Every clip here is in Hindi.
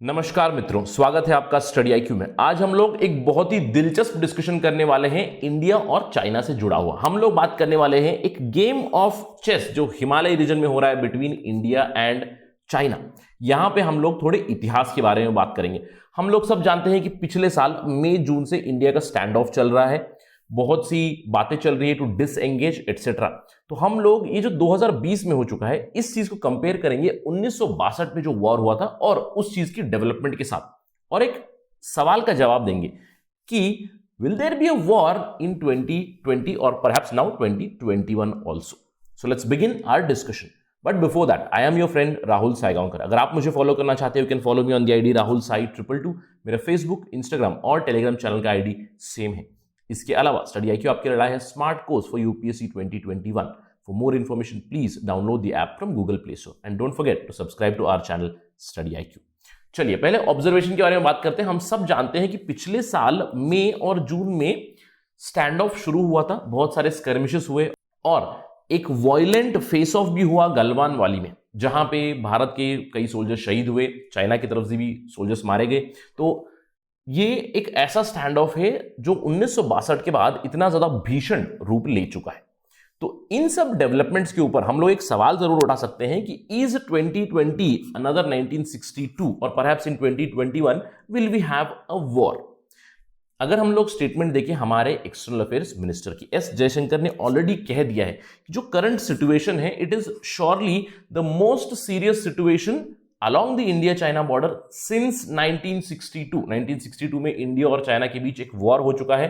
नमस्कार मित्रों, स्वागत है आपका स्टडी आईक्यू में। आज हम लोग एक बहुत ही दिलचस्प डिस्कशन करने वाले हैं इंडिया और चाइना से जुड़ा हुआ। हम लोग बात करने वाले हैं एक गेम ऑफ चेस जो हिमालय रीजन में हो रहा है बिटवीन इंडिया एंड चाइना। यहां पे हम लोग थोड़े इतिहास के बारे में बात करेंगे। हम लोग सब जानते हैं कि पिछले साल मई जून से इंडिया का स्टैंड ऑफ चल रहा है, बहुत सी बातें चल रही है टू डिसएंगेज एटसेट्रा। तो हम लोग ये जो 2020 में हो चुका है इस चीज को कंपेयर करेंगे 1962 में जो वॉर हुआ था और उस चीज की डेवलपमेंट के साथ, और एक सवाल का जवाब देंगे कि will there be a war in 2020 और perhaps now 2021 also. So let's begin our discussion. But before that, I am your friend Rahul Saigaonkar. अगर आप मुझे फॉलो करना चाहते हो you can follow me on the ID Rahul Sai 222। मेरा फेसबुक, इंस्टाग्राम और टेलीग्राम चैनल का आईडी सेम है। इसके अलावा स्टडी आईक्यू आपके लिए लाया है smart course for UPSC 2021। For more information please download the app from Google Play Store and don't forget to subscribe to our channel Study IQ. चलिए पहले ऑब्जर्वेशन के बारे में बात करते हैं। हम सब जानते हैं कि पिछले साल मई और जून में स्टैंड ऑफ शुरू हुआ था, बहुत सारे स्कर्मिशेस हुए और एक वायलेंट फेस ऑफ भी हुआ गलवान वैली में, जहां पे भारत के कई सोल्जर्स शहीद हुए, चाइना की तरफ से भी सोल्जर्स मारे गए। तो ये एक ऐसा स्टैंड ऑफ है जो 1962 के बाद इतना ज्यादा भीषण रूप ले चुका है। तो इन सब डेवलपमेंट्स के ऊपर हम लोग एक सवाल जरूर उठा सकते हैं कि इज 2020 अनदर 1962 और perhaps in 2021 will we have a war. अगर हम लोग स्टेटमेंट देखें हमारे एक्सटर्नल अफेयर्स मिनिस्टर की, एस जयशंकर ने ऑलरेडी कह दिया है कि जो करंट सिचुएशन है it is surely the most serious situation along the India-China border since 1962। 1962 में इंडिया और चाइना के बीच एक वॉर हो चुका है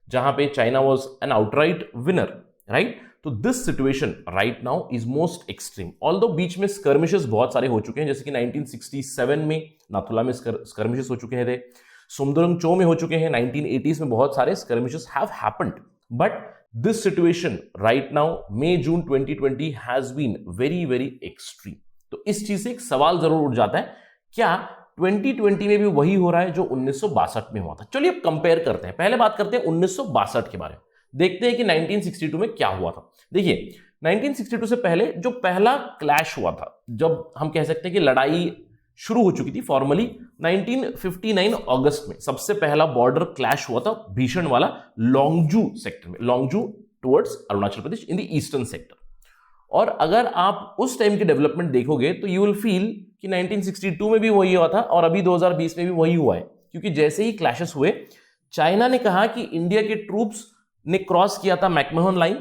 जहां पे China was an outright winner, right. तो this situation right now is most extreme. Although बीच में स्कर्मिशेस बहुत सारे हो चुके हैं, जैसे कि 1967 में नाथुला में स्कर्मिशेस हो चुके थे, सुमदुरंग चो में हो चुके हैं, 1980s में बहुत सारे skirmishes have happened. But this situation right now May June 2020 has been very very extreme. तो इस चीज से एक सवाल जरूर उठ जाता है, क्या 2020 में भी वही हो रहा है जो 1962 में हुआ था। चलिए अब कंपेयर करते हैं। पहले बात करते हैं 1962 के बारे में, देखते हैं कि 1962 में क्या हुआ था। देखिए 1962 से पहले जो पहला क्लैश हुआ था, जब हम कह सकते हैं कि लड़ाई शुरू हो चुकी थी फॉर्मली, 1959 अगस्त में सबसे पहला बॉर्डर क्लैश हुआ था भीषण वाला लोंगजू सेक्टर में, Longju towards Arunachal Pradesh in the eastern sector. और अगर आप उस टाइम की डेवलपमेंट देखोगे तो यू विल फील कि 1962 में भी वही हुआ था और अभी 2020 में भी वही हुआ है, क्योंकि जैसे ही क्लैशेस हुए चाइना ने कहा कि इंडिया के ट्रूप्स ने क्रॉस किया था मैकमोहन लाइन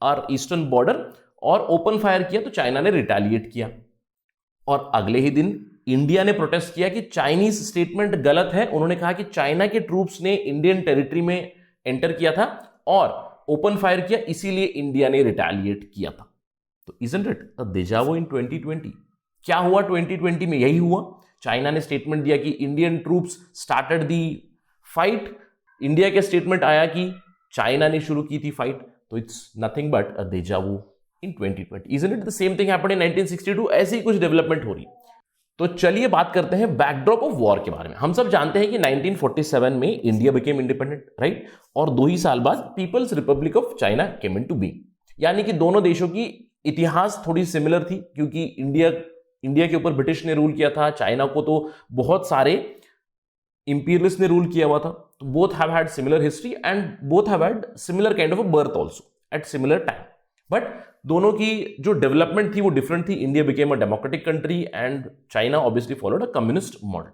और ईस्टर्न बॉर्डर और ओपन फायर किया, तो चाइना ने रिटेलिएट किया। और अगले ही दिन इंडिया ने प्रोटेस्ट किया कि चाइनीज स्टेटमेंट गलत है। उन्होंने कहा कि चाइना के ट्रूप्स ने इंडियन टेरिटरी में एंटर किया था और ओपन फायर किया, इसीलिए इंडिया ने रिटेलिएट किया था। तो isn't it a deja vu in 2020? क्या हुआ 2020 में? यही हुआ। चाइना ने स्टेटमेंट दिया कि Indian troops started the fight, India के स्टेटमेंट आया कि चाइना ने शुरू की थी फाइट। तो it's nothing but a deja in 2020। isn't it the same thing happened in 1962? ऐसी ही कुछ डेवलपमेंट हो रही। तो चलिए बात करते हैं बैकड्रॉप ऑफ वॉर के बारे में। हम सब जानते हैं कि 1947 में इंडिया बिकेम इंडिपेंडेंट, राइट, और 2 ही साल बाद People's Republic of China came into being. यानी कि दोनों देशों की इतिहास थोड़ी सिमिलर थी, क्योंकि इंडिया के ऊपर ब्रिटिश ने रूल किया था, चाइना को तो बहुत सारे इंपीरियलिस्ट ने रूल किया हुआ था। तो both have had similar history and both have had similar kind of a birth also at similar time. बट दोनों की जो डेवलपमेंट थी वो डिफरेंट थी। India became a democratic country and China obviously followed a communist model.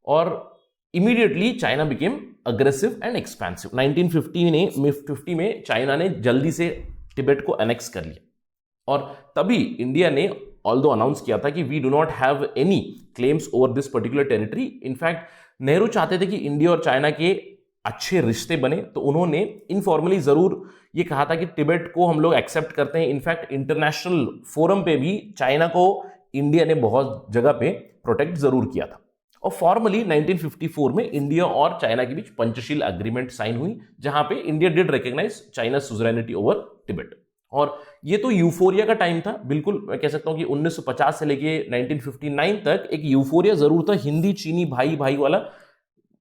और immediately China became aggressive and expensive. 1950 में चाइना ने जल्दी से तिब्बत को एनेक्स कर लिया और तभी इंडिया ने ऑल्दो अनाउंस किया था कि we do not have any claims over this particular territory. In fact Nehru चाहते थे कि इंडिया और चाइना के अच्छे रिश्ते बने, तो उन्होंने इनफॉर्मली जरूर ये कहा था कि तिब्बत को हम लोग एक्सेप्ट करते हैं। इनफैक्ट इंटरनेशनल फोरम पे भी चाइना को इंडिया ने बहुत जगह पे प्रोटेक्ट जरूर किया था। और फॉर्मली 1954 में इंडिया और चाइना के बीच पंचशील अग्रीमेंट साइन हुई, जहां पे India did recognise China suzerainty over Tibet. और ये तो यूफोरिया का टाइम था, बिल्कुल मैं कह सकता हूं कि 1950 से लेके 1959 तक एक यूफोरिया जरूर था, हिंदी चीनी भाई भाई वाला।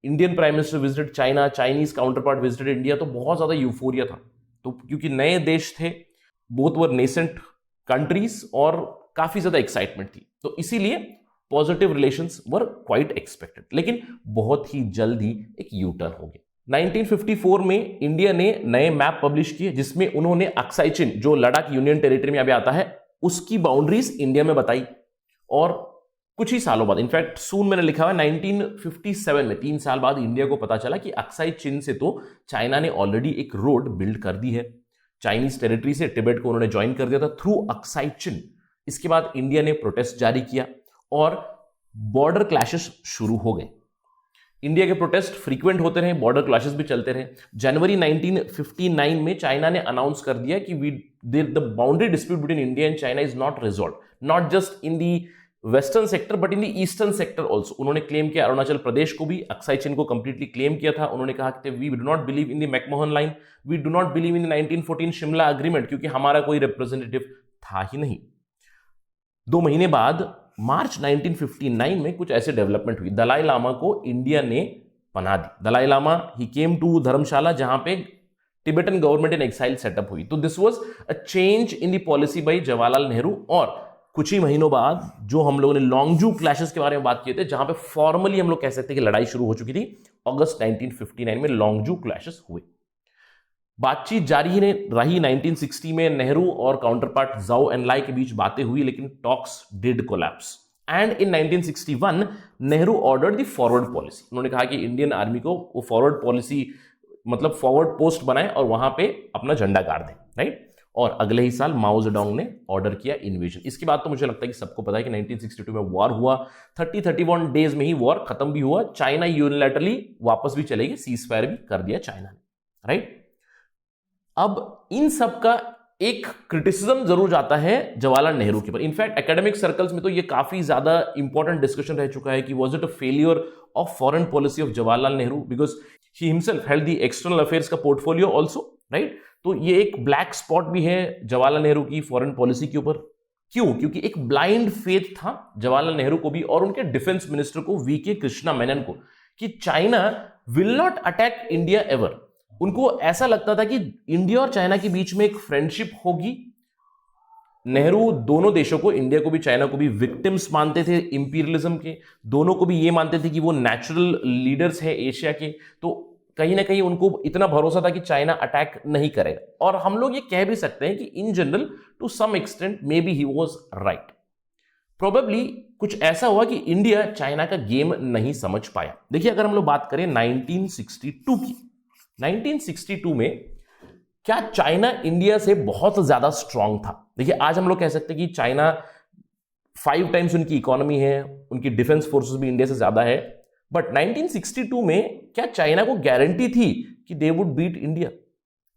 Indian prime minister visited China, Chinese counter part visited India, तो बहुत ज्यादा यूफोरिया था। तो क्योंकि नए देश थे, बोथ वर नेसेंट कंट्रीज और काफी ज्यादा एक्साइटमेंट थी, तो इसीलिए positive relations were quite expected, लेकिन बहुत ही जल्द ही एक यू टर्न हो गया। 1954 में इंडिया ने नए मैप पब्लिश किए जिसमें उन्होंने अक्साई चिन, जो लद्दाख यूनियन टेरिटरी में अभी आता है, उसकी बाउंड्रीज इंडिया में बताई। और कुछ ही सालों बाद, इनफैक्ट सून मैंने लिखा हुआ 1957 में, 3 साल बाद इंडिया को पता चला कि अक्साई चिन से तो चाइना ने ऑलरेडी एक रोड बिल्ड कर दी है। चाइनीज टेरिटरी से तिब्बत को उन्होंने ज्वाइन कर दिया था थ्रू अक्साई चिन। इसके बाद इंडिया ने प्रोटेस्ट जारी किया और बॉर्डर क्लैशेस शुरू हो गए। इंडिया के प्रोटेस्ट फ्रीक्वेंट होते रहे, बॉर्डर क्लैशेस भी चलते रहे। जनवरी 1959 में चाइना ने अनाउंस कर दिया कि the boundary dispute between India and China is not resolve, not just in the western sector but in the eastern sector also. उन्होंने क्लेम किया अरुणाचल प्रदेश को भी, अक्साई चिन को कंप्लीटली क्लेम किया था। उन्होंने कहा कि we do not believe in the McMahon line, we do not believe in the 1914 Shimla agreement, क्योंकि हमारा कोई रिप्रेजेंटेटिव था ही नहीं। 2 महीने बाद मार्च 1959 में कुछ ऐसे डेवलपमेंट हुई। दलाई लामा को इंडिया ने पनाह दी। Dalai Lama he came to Dharamshala, जहां पे Tibetan government in exile setup हुई। तो this was a change in the policy by Jawaharlal Nehru. और कुछ ही महीनों बाद जो हम लोगों ने लॉन्गजू क्लैशेस के बारे में बात किए थे, जहां पे फॉर्मली हम लोग कह सकते हैं कि लड़ाई शुरू हो चुकी थी, अगस्त 1959 में लॉन्गजू क्लैशेस हुए। बातचीत जारी रही। 1960 में नेहरू और काउंटरपार्ट जाओ एनलाई के बीच बातें हुई, लेकिन talks did collapse. And in 1961 Nehru ordered the forward policy. उन्होंने कहा कि इंडियन आर्मी को वो फॉरवर्ड पॉलिसी मतलब फॉरवर्ड पोस्ट बनाए और वहां पे अपना झंडा गाड़ दें, राइट। और अगले ही साल माओ जेडोंग ने ऑर्डर किया इन्वेजन। इसके बाद तो मुझे लगता है कि सबको पता है कि 1962 में वॉर हुआ। 31 डेज में ही वॉर खत्म भी हुआ। चाइना यूनिलैटरली वापस भी चले गए, सीज फायर भी कर दिया चाइना ने, राइट। अब इन सब का एक क्रिटिसिज्म जरूर जाता है जवाहरलाल नेहरू के ऊपर। इनफैक्ट एकेडमिक सर्कल्स में तो ये काफी ज्यादा इंपॉर्टेंट डिस्कशन रह चुका है कि was it a failure of foreign policy of Jawaharlal Nehru, because he himself held the external affairs का पोर्टफोलियो आल्सो, राइट। तो ये एक ब्लैक स्पॉट भी है जवाहरलाल नेहरू की फॉरेन पॉलिसी के ऊपर। क्यों? क्योंकि एक ब्लाइंड फेथ था जवाहरलाल नेहरू को भी और उनके डिफेंस मिनिस्टर को वीके कृष्णा मेनन को कि China will not attack India ever. उनको ऐसा लगता था कि इंडिया और चाइना के बीच में एक फ्रेंडशिप होगी। नेहरू दोनों देशों को, इंडिया को भी चाइना को भी, विक्टिम्स मानते थे इंपीरियलिज्म के। दोनों को भी ये मानते थे कि वो नेचुरल लीडर्स हैं एशिया के। तो कहीं ना कहीं उनको इतना भरोसा था कि चाइना अटैक नहीं करेगा। और हम लोग ये कह भी सकते हैं कि in general to some extent maybe he was right. Probably कुछ ऐसा हुआ कि इंडिया चाइना का गेम नहीं समझ पाया। देखिए, अगर हम लोग बात करें 1962 की, 1962 में क्या चाइना इंडिया से बहुत ज्यादा स्ट्रांग था? देखिए, आज हम लोग कह सकते हैं कि चाइना 5 टाइम्स उनकी इकोनॉमी है, उनकी डिफेंस फोर्सेस भी इंडिया से ज्यादा है। बट 1962 में क्या चाइना को गारंटी थी कि दे वुड बीट इंडिया?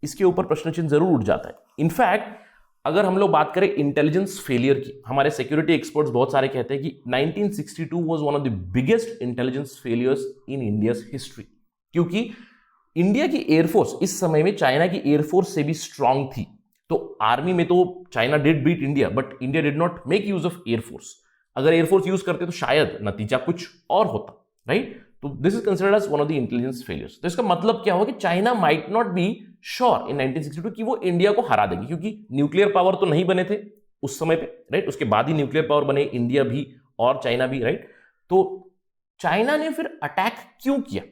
इसके ऊपर प्रश्न चिन्ह जरूर उठ जाता है। इनफैक्ट अगर हम लोग बात करें इंटेलिजेंस फेलियर की, हमारे सिक्योरिटी एक्सपर्ट्स बहुत सारे कहते हैं कि 1962 was one of the biggest intelligence failures in India's history, क्योंकि इंडिया की एयरफोर्स इस समय में चाइना की एयरफोर्स से भी स्ट्रांग थी। तो आर्मी में तो China did beat India, but India did not make use of air force. अगर एयरफोर्स यूज करते तो शायद नतीजा कुछ और होता, राइट। तो this is considered as one of the intelligence failures. तो इसका मतलब क्या होगा कि China might not be sure in 1962 कि वो इंडिया को हरा देगी, क्योंकि न्यूक्लियर पावर तो नहीं बने थे उस समय पे, राइट। उसके बाद ही न्यूक्लियर पावर बने, इंडिया भी और चाइना भी, राइट। तो चाइना ने फिर अटैक क्यों किया?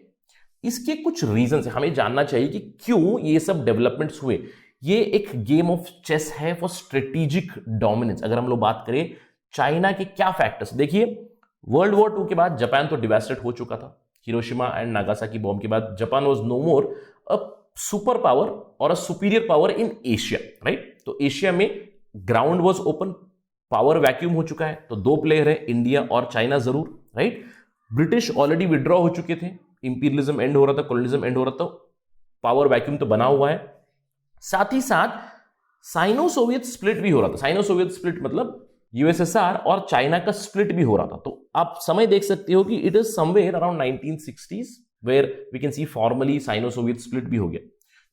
इसके कुछ रीजन है, हमें जानना चाहिए कि क्यों ये सब डेवलपमेंट्स हुए। ये एक गेम ऑफ चेस है फॉर स्ट्रेटेजिक डोमिनेंस। अगर हम लोग बात करें चाइना के क्या फैक्टर्स, देखिए वर्ल्ड वॉर 2 के बाद जापान तो डिवास्टेड हो चुका था। हिरोशिमा एंड नागासाकी बॉम्ब के बाद Japan was no more a super power और a superior power in Asia, right. तो एशिया में ground was open, power vacuum हो चुका है। तो 2 प्लेयर है, इंडिया और चाइना जरूर, राइट। ब्रिटिश ऑलरेडी विड्रॉ हो चुके थे, इंपीरियलिज्म एंड हो रहा था, कॉलोनिज्म एंड हो रहा था, पावर वैक्यूम तो बना हुआ है। साथ ही साथ साइनो सोवियत स्प्लिट भी हो रहा था। साइनो सोवियत स्प्लिट मतलब यूएसएसआर और चाइना का स्प्लिट भी हो रहा था। तो आप समय देख सकते हो कि it is somewhere around 1960s where we can see formally Sino Soviet split भी हो गया।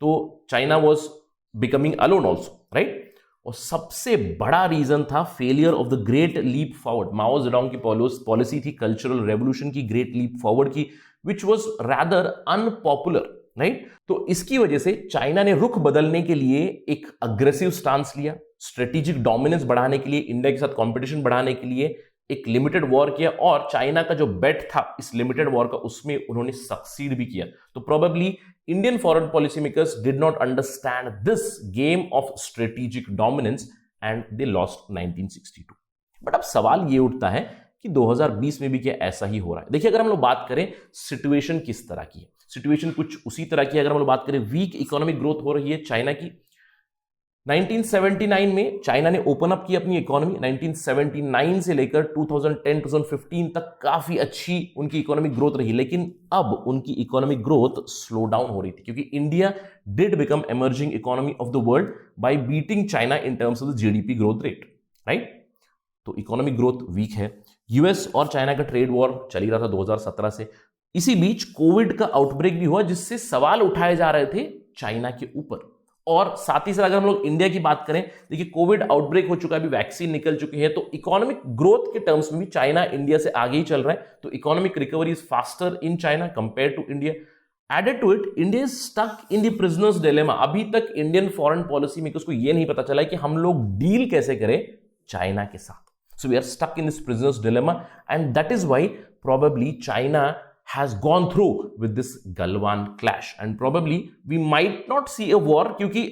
तो China was becoming alone also, right. और सबसे बड़ा रीजन था failure of the great leap forward. Mao Zedong की पॉलिसी थी कल्चरल रेवोल्यूशन की, ग्रेट लीप फॉरवर्ड की, which was rather unpopular, right. तो इसकी वजह से चाइना ने रुख बदलने के लिए एक अग्रेसिव स्टांस लिया, स्ट्रेटेजिक डोमिनेंस बढ़ाने के लिए, इंडिया के साथ कंपटीशन बढ़ाने के लिए एक लिमिटेड वॉर किया और चाइना का जो बेट था इस लिमिटेड वॉर का उसमें उन्होंने सक्सीड भी किया। तो probably Indian foreign policy makers did not understand this game of strategic dominance and they lost 1962। But अब सवाल ये उठता है कि 2020 में भी क्या ऐसा ही हो रहा है? देखिए, अगर हम लोग बात करें सिचुएशन किस तरह की है, सिचुएशन कुछ उसी तरह की है। अगर हम लोग बात करें वीक इकोनॉमिक ग्रोथ हो रही है चाइना की। 1979 में चाइना ने ओपन अप की अपनी इकोनॉमी। 1979 से लेकर 2010-2015 तक काफी अच्छी उनकी इकोनॉमिक ग्रोथ रही, लेकिन अब उनकी इकोनॉमिक ग्रोथ स्लो डाउन हो रही थी क्योंकि India did become emerging economy of the world by beating China in terms of the GDP growth rate, right? तो इकोनॉमिक ग्रोथ वीक है। यूएस और चाइना का ट्रेड वॉर चल ही रहा था 2017 से। इसी बीच कोविड का आउटब्रेक भी हुआ जिससे सवाल उठाए जा रहे थे चाइना के ऊपर। और साथ ही साथ अगर हम लोग इंडिया की बात करें, देखिए कोविड आउटब्रेक हो चुका है, अभी वैक्सीन निकल चुकी है, तो इकोनॉमिक ग्रोथ के टर्म्स में भी चाइना इंडिया से आगे ही चल रहा है। तो economic recovery is faster in China compare to India. Added to it, India is stuck in the prisoner's dilemma. अभी तक इंडियन फॉरेन पॉलिसी मेकर्स को यह नहीं पता चला कि हम लोग डील कैसे करें चाइना के साथ। So we are stuck in this prisoner's dilemma, and that is why probably China has gone through with this Galwan clash, and probably we might not see a war क्योंकि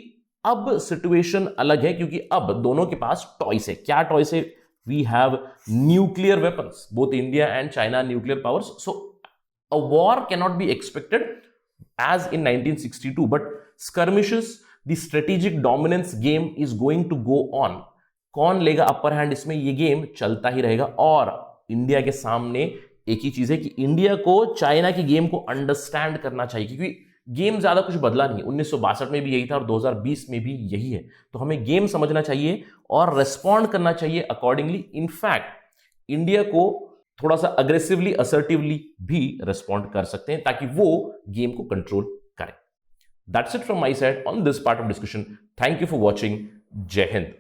अब सिचुएशन अलग है, क्योंकि अब दोनों के पास टॉयस है। क्या टॉयस है? We have nuclear weapons, both India and China nuclear powers, so a war cannot be expected as in 1962, but skirmishes, the strategic dominance game is going to go on. कौन लेगा अपर हैंड, इसमें ये गेम चलता ही रहेगा। और इंडिया के सामने एक ही चीज है कि इंडिया को चाइना की गेम को अंडरस्टैंड करना चाहिए, क्योंकि गेम ज्यादा कुछ बदला नहीं है। 1962 में भी यही था और 2020 में भी यही है। तो हमें गेम समझना चाहिए और रेस्पॉन्ड करना चाहिए अकॉर्डिंगली। इनफैक्ट इंडिया को थोड़ा सा अग्रेसिवली, असर्टिवली भी रेस्पॉन्ड कर सकते हैं ताकि वो गेम को कंट्रोल करें। That's it from my side on this part of discussion. Thank you for watching. जय हिंद।